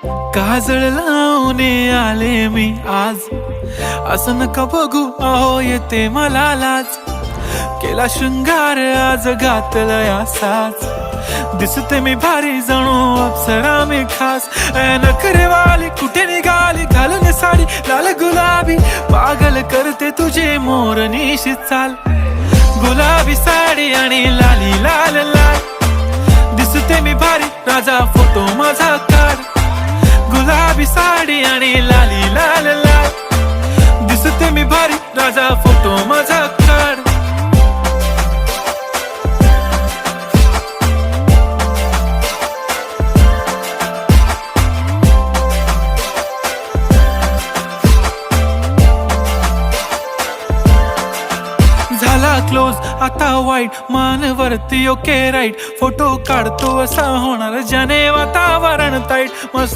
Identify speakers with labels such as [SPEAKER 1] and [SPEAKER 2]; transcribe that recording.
[SPEAKER 1] काजळ लावून आले मी आज, असं नका बघू अहो येते मला लाज. केला शृंगार आज घातलाय असाच, दिसते मी भारी जणू अप्सरा मी खास. नखरेवाली कुठे निघाली घालून साडी लाल गुलाबी, पागल करते तुझे मोरनीशी चाल. गुलाबी साडी आणि लाली लाल लाल, दिसते मी भारी राजा फोटो माझा काढ. गुलाबी साडी आणि लाली लाल लाल, दिसते मी भारी राजा फोटो माझा काढ. झाला क्लोज आता वाईट, मान वरती ओके राईट. फोटो काढतो असा होणार ज्याने वातावरण ताईट. मस्त